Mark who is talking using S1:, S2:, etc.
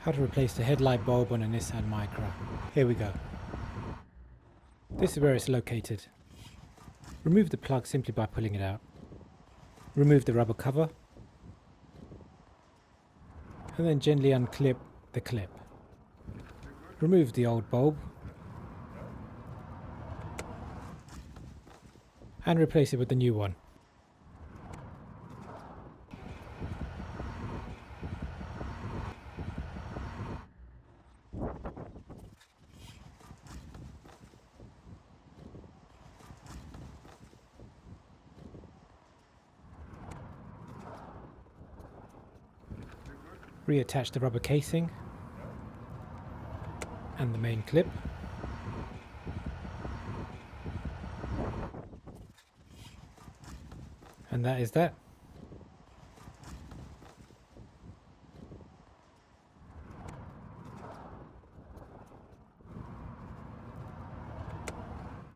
S1: How to replace the headlight bulb on a Nissan Micra. Here we go. This is where it's located. Remove the plug simply by pulling it out. Remove the rubber cover and then gently unclip the clip. Remove the old bulb and replace it with the new one. Reattach the rubber casing and the main clip. And that is that.